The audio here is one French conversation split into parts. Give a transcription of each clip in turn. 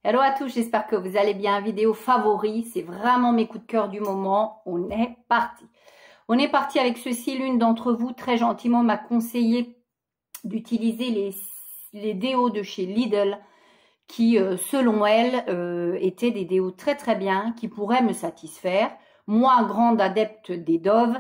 Hello à tous, j'espère que vous allez bien. Vidéo favori, c'est vraiment mes coups de cœur du moment. On est parti. On est parti avec ceci. L'une d'entre vous, très gentiment, m'a conseillé d'utiliser les déos de chez Lidl qui, selon elle, étaient des déos très très bien, qui pourraient me satisfaire. Moi, grande adepte des Dove,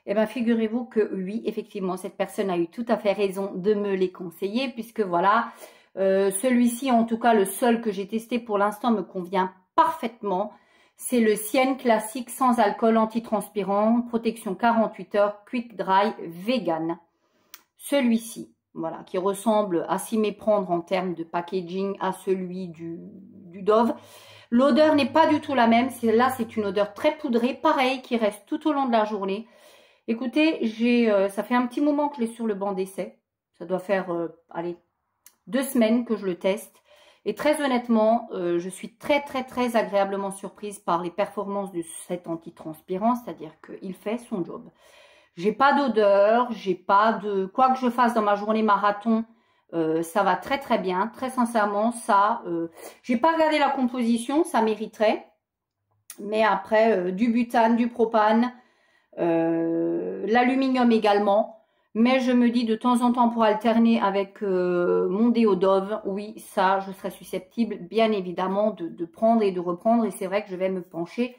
eh bien, figurez-vous que oui, effectivement, cette personne a eu tout à fait raison de me les conseiller, puisque voilà, celui-ci, en tout cas, le seul que j'ai testé pour l'instant me convient parfaitement. C'est le Sienne classique sans alcool, antitranspirant, protection 48 heures, quick dry, vegan. Celui-ci, voilà, qui ressemble à s'y méprendre en termes de packaging à celui du Dove. L'odeur n'est pas du tout la même. Là, c'est une odeur très poudrée, pareil, qui reste tout au long de la journée. Écoutez, ça fait un petit moment que je l'ai sur le banc d'essai. Ça doit faire, allez, 2 semaines que je le teste. Et très honnêtement, je suis très agréablement surprise par les performances de cet antitranspirant, c'est-à-dire qu'il fait son job. J'ai pas d'odeur, j'ai pas de... Quoi que je fasse dans ma journée marathon, ça va très bien. Très sincèrement, ça... j'ai pas regardé la composition, ça mériterait. Mais après, du butane, du propane, l'aluminium également. Mais je me dis de temps en temps pour alterner avec mon déo Dove, oui, ça, je serais susceptible, bien évidemment, de prendre et de reprendre. Et c'est vrai que je vais me pencher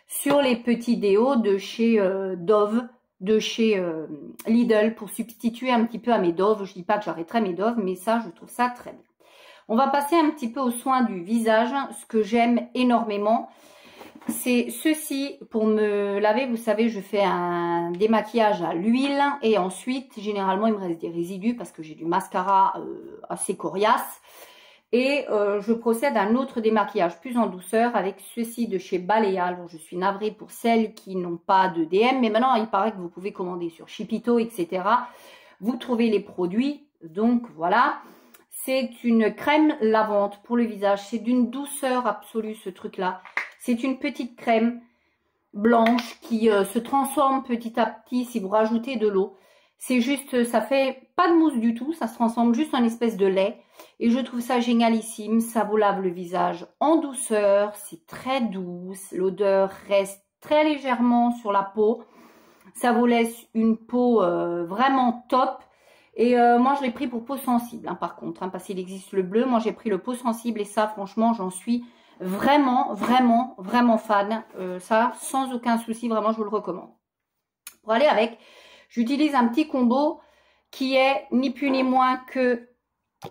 sur les petits déos de chez Dove, de chez Lidl, pour substituer un petit peu à mes Dove. Je dis pas que j'arrêterai mes Dove, mais ça, je trouve ça très bien. On va passer un petit peu aux soins du visage. Ce que j'aime énormément, c'est ceci. Pour me laver, vous savez, je fais un démaquillage à l'huile et ensuite, généralement, il me reste des résidus parce que j'ai du mascara assez coriace. Et je procède à un autre démaquillage plus en douceur avec ceci de chez Balea. Alors, je suis navrée pour celles qui n'ont pas de DM, mais maintenant, il paraît que vous pouvez commander sur Chipito, etc. Vous trouvez les produits, donc voilà. C'est une crème lavante pour le visage. C'est d'une douceur absolue, ce truc-là. C'est une petite crème blanche qui se transforme petit à petit si vous rajoutez de l'eau. C'est juste, ça fait pas de mousse du tout, ça se transforme juste en espèce de lait. Et je trouve ça génialissime, ça vous lave le visage en douceur, c'est très douce. L'odeur reste très légèrement sur la peau. Ça vous laisse une peau vraiment top. Et moi, je l'ai pris pour peau sensible, hein, par contre, hein, parce qu'il existe le bleu. Moi, j'ai pris le peau sensible et ça, franchement, j'en suis vraiment fan. Ça, sans aucun souci, vraiment, je vous le recommande. Pour aller avec, j'utilise un petit combo qui est ni plus ni moins que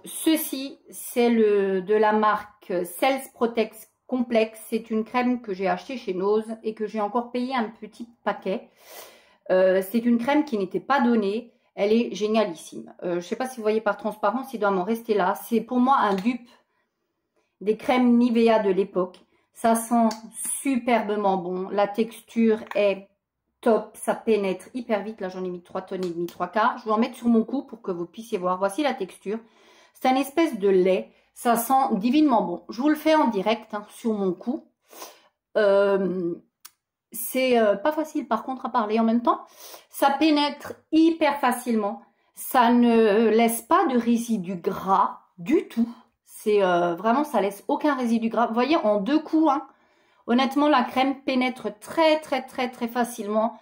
ceci. C'est de la marque Cels Protect Complex. C'est une crème que j'ai achetée chez Nose et que j'ai encore payé un petit paquet. C'est une crème qui n'était pas donnée. Elle est génialissime. Je ne sais pas si vous voyez par transparence, il doit m'en rester là. C'est pour moi un dupe des crèmes Nivea de l'époque. Ça sent superbement bon. La texture est top. Ça pénètre hyper vite. Là, j'en ai mis 3 tonnes et demi, 3 quarts. Je vais en mettre sur mon cou pour que vous puissiez voir. Voici la texture. C'est un espèce de lait. Ça sent divinement bon. Je vous le fais en direct hein, sur mon cou. C'est pas facile par contre à parler en même temps. Ça pénètre hyper facilement. Ça ne laisse pas de résidus gras du tout. C'est vraiment, ça laisse aucun résidu gras. Vous voyez, en 2 coups, hein, honnêtement, la crème pénètre très facilement.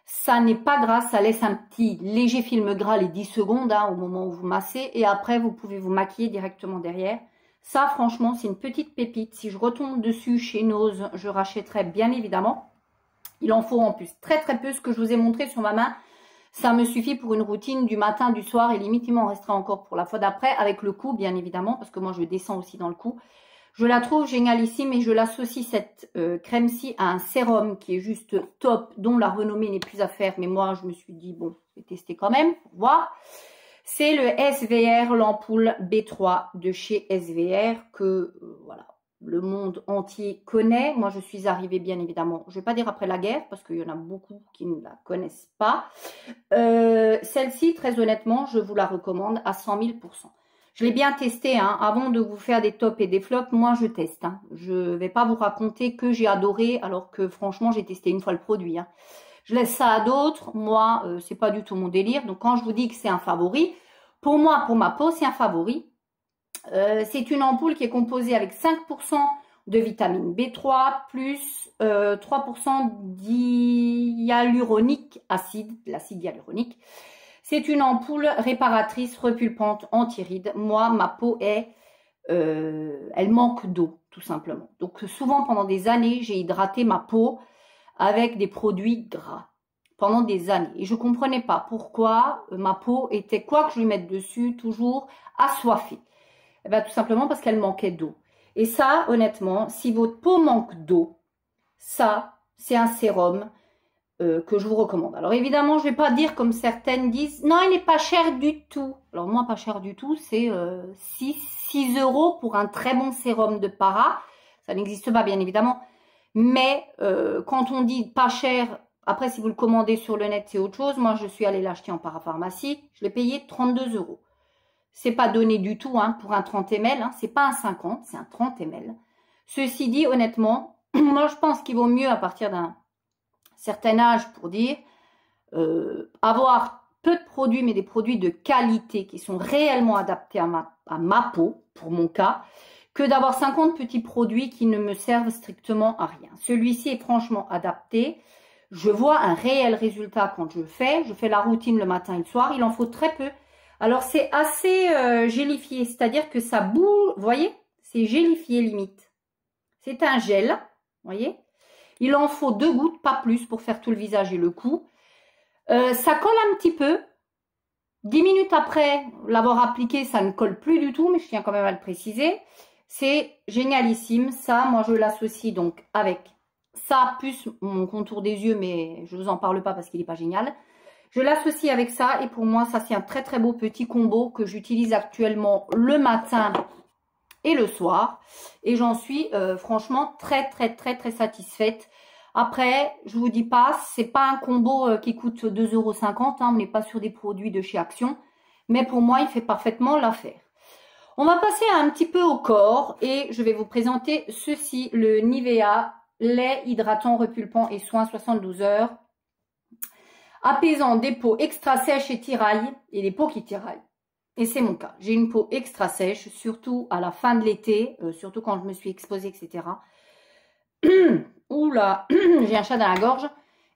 Ça n'est pas gras, ça laisse un petit léger film gras les 10 secondes hein, au moment où vous massez. Et après, vous pouvez vous maquiller directement derrière. Ça, franchement, c'est une petite pépite. Si je retombe dessus chez Nose, je rachèterai bien évidemment. Il en faut en plus très peu. Ce que je vous ai montré sur ma main, ça me suffit pour une routine du matin, du soir et limite il m'en restera encore pour la fois d'après avec le cou bien évidemment parce que moi je descends aussi dans le cou. Je la trouve génialissime et je l'associe cette crème-ci à un sérum qui est juste top dont la renommée n'est plus à faire mais moi je me suis dit bon je vais tester quand même pour voir. C'est le SVR, l'ampoule B3 de chez SVR que voilà. Le monde entier connaît. Moi, je suis arrivée, bien évidemment, je ne vais pas dire après la guerre, parce qu'il y en a beaucoup qui ne la connaissent pas. Celle-ci, très honnêtement, je vous la recommande à 100 000 %. Je l'ai bien testée, hein, avant de vous faire des tops et des flops, moi, je teste. Hein. Je ne vais pas vous raconter que j'ai adoré, alors que, franchement, j'ai testé une fois le produit. Hein. Je laisse ça à d'autres. Moi, c'est pas du tout mon délire. Donc, quand je vous dis que c'est un favori, pour moi, pour ma peau, c'est un favori. C'est une ampoule qui est composée avec 5% de vitamine B3 plus 3% d'hyaluronique acide, l'acide hyaluronique. C'est une ampoule réparatrice, repulpante, anti-rides. Moi, ma peau est, elle manque d'eau, tout simplement. Donc souvent, pendant des années, j'ai hydraté ma peau avec des produits gras. Pendant des années. Et je ne comprenais pas pourquoi ma peau était, quoi que je lui mette dessus, toujours assoiffée. Eh bien, tout simplement parce qu'elle manquait d'eau. Et ça, honnêtement, si votre peau manque d'eau, ça, c'est un sérum que je vous recommande. Alors évidemment, je ne vais pas dire comme certaines disent, non, il n'est pas cher du tout. Alors moi, pas cher du tout, c'est 6 € pour un très bon sérum de para. Ça n'existe pas, bien évidemment. Mais quand on dit pas cher, après, si vous le commandez sur le net, c'est autre chose. Moi, je suis allée l'acheter en parapharmacie. Je l'ai payé 32 €. C'est pas donné du tout hein, pour un 30 ml. Hein. C'est pas un 50, c'est un 30 ml. Ceci dit, honnêtement, moi, je pense qu'il vaut mieux à partir d'un certain âge pour dire avoir peu de produits, mais des produits de qualité qui sont réellement adaptés à ma peau, pour mon cas, que d'avoir 50 petits produits qui ne me servent strictement à rien. Celui-ci est franchement adapté. Je vois un réel résultat quand je fais la routine le matin et le soir. Il en faut très peu. Alors, c'est assez gélifié, c'est-à-dire que ça boue, vous voyez, c'est gélifié limite. C'est un gel, vous voyez. Il en faut 2 gouttes, pas plus, pour faire tout le visage et le cou. Ça colle un petit peu. 10 minutes après l'avoir appliqué, ça ne colle plus du tout, mais je tiens quand même à le préciser. C'est génialissime. Ça, moi, je l'associe donc avec ça, plus mon contour des yeux, mais je ne vous en parle pas parce qu'il n'est pas génial. Je l'associe avec ça et pour moi, ça, c'est un très, très beau petit combo que j'utilise actuellement le matin et le soir. Et j'en suis franchement très, très, très, très satisfaite. Après, je vous dis pas, c'est pas un combo qui coûte 2,50 €. Hein, on n'est pas sur des produits de chez Action. Mais pour moi, il fait parfaitement l'affaire. On va passer un petit peu au corps et je vais vous présenter ceci, le Nivea lait hydratant, repulpant et soin 72 heures. Apaisant des peaux extra sèches et tirailles, et les peaux qui tiraillent. Et c'est mon cas. J'ai une peau extra sèche, surtout à la fin de l'été, surtout quand je me suis exposée, etc. Oula, j'ai un chat dans la gorge.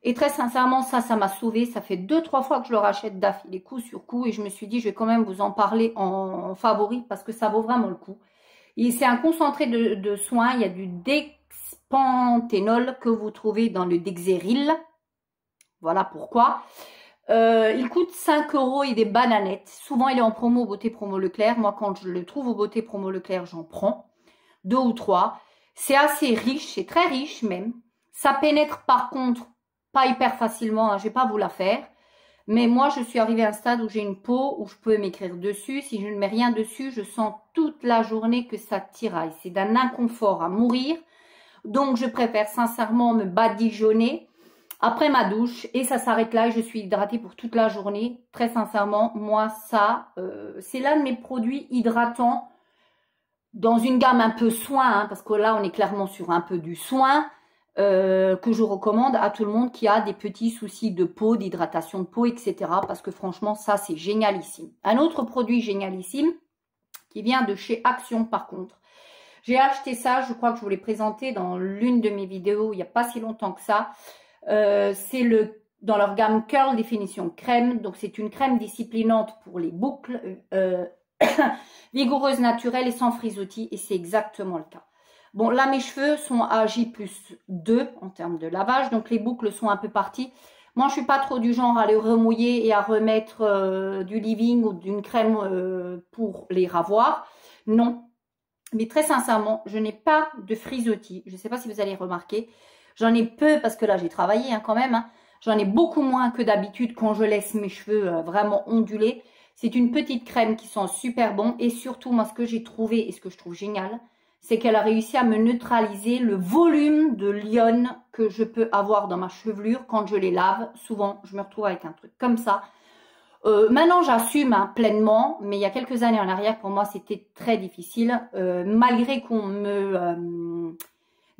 Et très sincèrement, ça m'a sauvée. Ça fait 2-3 fois que je le rachète d'affilée, coup sur coup. Et je me suis dit, je vais quand même vous en parler en favori parce que ça vaut vraiment le coup. C'est un concentré de soins. Il y a du dexpanthénol que vous trouvez dans le Dexéril. Voilà pourquoi. Il coûte 5 € et des bananettes. Souvent, il est en promo au Beauté Promo Leclerc. Moi, quand je le trouve au Beauté Promo Leclerc, j'en prends 2 ou 3. C'est assez riche, c'est très riche même. Ça pénètre par contre pas hyper facilement, hein, je ne vais pas vous la faire. Mais moi, je suis arrivée à un stade où j'ai une peau où je peux m'écrire dessus. Si je ne mets rien dessus, je sens toute la journée que ça tiraille. C'est d'un inconfort à mourir. Donc, je préfère sincèrement me badigeonner après ma douche et ça s'arrête là et je suis hydratée pour toute la journée. Très sincèrement, moi ça, c'est l'un de mes produits hydratants dans une gamme un peu soin, hein, parce que là on est clairement sur un peu du soin, que je recommande à tout le monde qui a des petits soucis de peau, d'hydratation de peau, etc. Parce que franchement ça c'est génialissime. Un autre produit génialissime qui vient de chez Action par contre. J'ai acheté ça, je crois que je vous l'ai présenté dans l'une de mes vidéos il n'y a pas si longtemps que ça. C'est dans leur gamme Curl Définition Crème. Donc, c'est une crème disciplinante pour les boucles, vigoureuse, naturelle et sans frisottis. Et c'est exactement le cas. Bon, là, mes cheveux sont à J+2 en termes de lavage. Donc, les boucles sont un peu parties. Moi, je suis pas trop du genre à les remouiller et à remettre du leave-in ou d'une crème pour les ravoir. Non. Mais très sincèrement, je n'ai pas de frisottis. Je ne sais pas si vous allez remarquer. J'en ai peu parce que là, j'ai travaillé hein, quand même. Hein. J'en ai beaucoup moins que d'habitude quand je laisse mes cheveux vraiment ondulés. C'est une petite crème qui sent super bon. Et surtout, moi, ce que j'ai trouvé et ce que je trouve génial, c'est qu'elle a réussi à me neutraliser le volume de l'ione que je peux avoir dans ma chevelure quand je les lave. Souvent, je me retrouve avec un truc comme ça. Maintenant, j'assume hein, pleinement, mais il y a quelques années en arrière, pour moi, c'était très difficile. Malgré qu'on me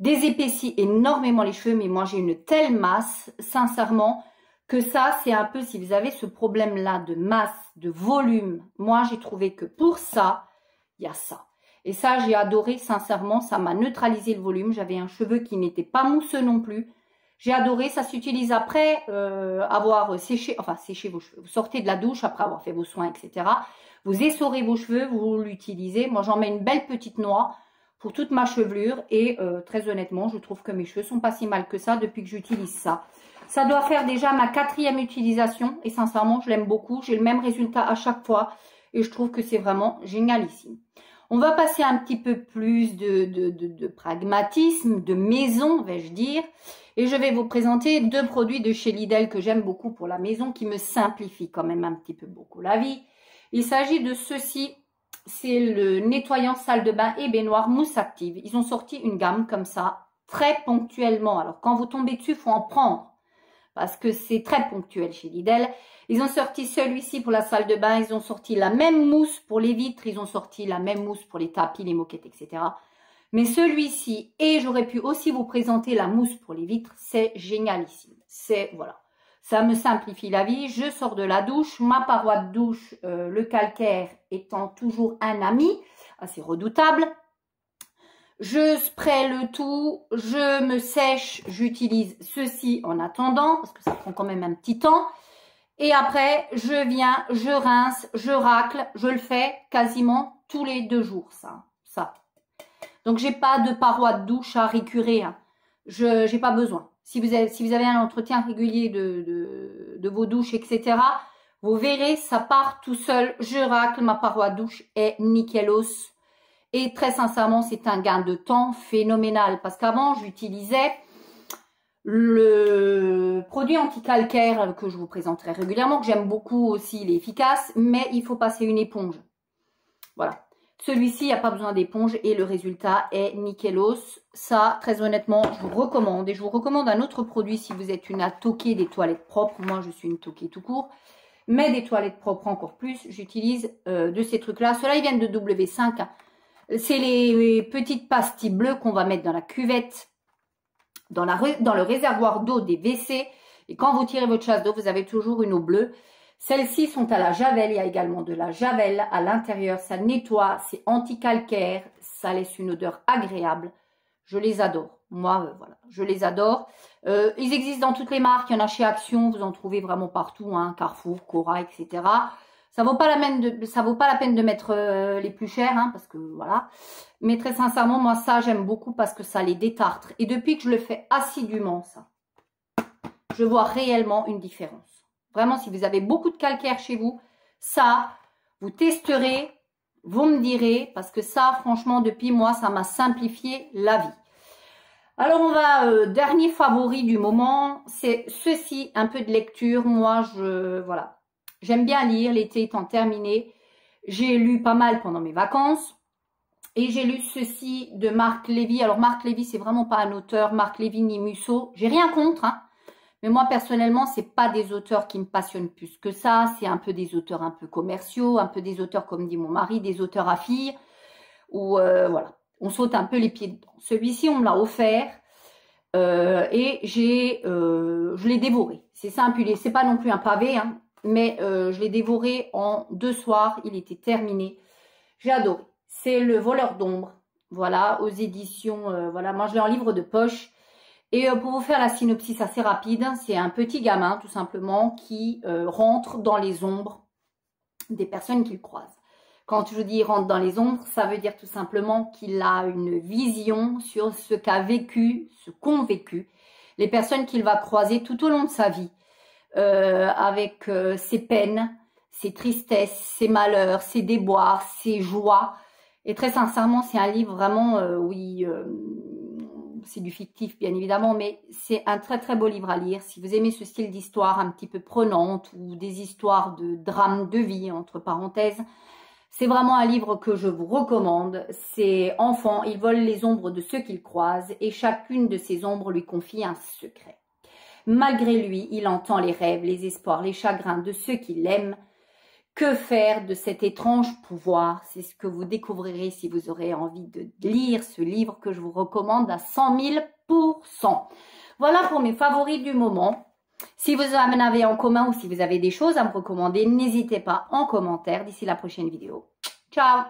désépaissit énormément les cheveux, mais moi, j'ai une telle masse, sincèrement, que ça, c'est un peu, si vous avez ce problème-là de masse, de volume, moi, j'ai trouvé que pour ça, il y a ça. Et ça, j'ai adoré, sincèrement, ça m'a neutralisé le volume. J'avais un cheveu qui n'était pas mousseux non plus. J'ai adoré, ça s'utilise après avoir séché, enfin séché vos cheveux. Vous sortez de la douche après avoir fait vos soins, etc. Vous essorez vos cheveux, vous l'utilisez. Moi, j'en mets une belle petite noix pour toute ma chevelure. Et très honnêtement, je trouve que mes cheveux sont pas si mal que ça depuis que j'utilise ça. Ça doit faire déjà ma 4e utilisation. Et sincèrement, je l'aime beaucoup. J'ai le même résultat à chaque fois. Et je trouve que c'est vraiment génialissime. On va passer un petit peu plus de pragmatisme, de maison, vais-je dire. Et je vais vous présenter 2 produits de chez Lidl que j'aime beaucoup pour la maison, qui me simplifient quand même un petit peu beaucoup la vie. Il s'agit de ceci, c'est le nettoyant salle de bain et baignoire mousse active. Ils ont sorti une gamme comme ça, très ponctuellement. Alors quand vous tombez dessus, il faut en prendre, parce que c'est très ponctuel chez Lidl. Ils ont sorti celui-ci pour la salle de bain, ils ont sorti la même mousse pour les vitres, ils ont sorti la même mousse pour les tapis, les moquettes, etc. Mais celui-ci, et j'aurais pu aussi vous présenter la mousse pour les vitres, c'est génialissime. C'est, voilà, ça me simplifie la vie. Je sors de la douche, ma paroi de douche, le calcaire étant toujours un ami, assez redoutable. Je spray le tout, je me sèche, j'utilise ceci en attendant, parce que ça prend quand même un petit temps. Et après, je viens, je rince, je racle, je le fais quasiment tous les 2 jours, ça. Donc, j'ai pas de paroi de douche à récurer, hein. Je n'ai pas besoin. Si vous avez un entretien régulier de vos douches, etc., vous verrez, ça part tout seul. Je racle, ma paroi de douche est nickelos. Et très sincèrement, c'est un gain de temps phénoménal. Parce qu'avant, j'utilisais le produit anti-calcaire que je vous présenterai régulièrement, que j'aime beaucoup aussi, il est efficace, mais il faut passer une éponge. Voilà. Celui-ci, il n'y a pas besoin d'éponge et le résultat est nickelos. Ça, très honnêtement, je vous recommande. Et je vous recommande un autre produit si vous êtes une toquée des toilettes propres. Moi, je suis une toquée tout court. Mais des toilettes propres encore plus, j'utilise de ces trucs-là. Ceux-là, ils viennent de W5. C'est les petites pastilles bleues qu'on va mettre dans la cuvette, dans le réservoir d'eau des WC. Et quand vous tirez votre chasse d'eau, vous avez toujours une eau bleue. Celles-ci sont à la javel. Il y a également de la javel à l'intérieur. Ça nettoie, c'est anti-calcaire. Ça laisse une odeur agréable. Je les adore. Moi, voilà, je les adore. Ils existent dans toutes les marques. Il y en a chez Action. Vous en trouvez vraiment partout, hein, Carrefour, Cora, etc. Ça vaut pas la peine de mettre les plus chers, hein, parce que voilà. Mais très sincèrement, moi, ça, j'aime beaucoup parce que ça les détartre. Et depuis que je le fais assidûment, ça, je vois réellement une différence. Vraiment, si vous avez beaucoup de calcaire chez vous, ça, vous testerez, vous me direz, parce que ça, franchement, depuis moi, ça m'a simplifié la vie. Alors, on va, dernier favori du moment, c'est ceci, un peu de lecture. Moi, voilà, j'aime bien lire, l'été étant terminé. J'ai lu pas mal pendant mes vacances. Et j'ai lu ceci de Marc Lévy. Alors, Marc Lévy, c'est vraiment pas un auteur. Marc Lévy ni Musso. J'ai rien contre, hein. Mais moi, personnellement, c'est pas des auteurs qui me passionnent plus que ça. C'est un peu des auteurs un peu commerciaux, un peu des auteurs, comme dit mon mari, des auteurs à filles. Où, voilà, on saute un peu les pieds dedans. Celui-ci, on me l'a offert. Et je l'ai dévoré. C'est simple, c'est pas non plus un pavé, hein. Mais je l'ai dévoré en 2 soirs. Il était terminé. J'ai adoré. C'est Le Voleur d'ombre. Voilà, aux éditions, voilà, moi je l'ai en livre de poche. Et pour vous faire la synopsis assez rapide, c'est un petit gamin tout simplement qui rentre dans les ombres des personnes qu'il croise. Quand je dis rentre dans les ombres, ça veut dire tout simplement qu'il a une vision sur ce qu'a vécu, ce qu'ont vécu les personnes qu'il va croiser tout au long de sa vie, avec ses peines, ses tristesses, ses malheurs, ses déboires, ses joies. Et très sincèrement, c'est un livre vraiment, oui, c'est du fictif bien évidemment, mais c'est un très très beau livre à lire. Si vous aimez ce style d'histoire un petit peu prenante ou des histoires de drame de vie, entre parenthèses, c'est vraiment un livre que je vous recommande. C'est enfant, il vole les ombres de ceux qu'il croise et chacune de ces ombres lui confie un secret. Malgré lui, il entend les rêves, les espoirs, les chagrins de ceux qui l'aiment. Que faire de cet étrange pouvoir? C'est ce que vous découvrirez si vous aurez envie de lire ce livre que je vous recommande à 100 000%. Voilà pour mes favoris du moment. Si vous en avez en commun ou si vous avez des choses à me recommander, n'hésitez pas en commentaire. D'ici la prochaine vidéo. Ciao!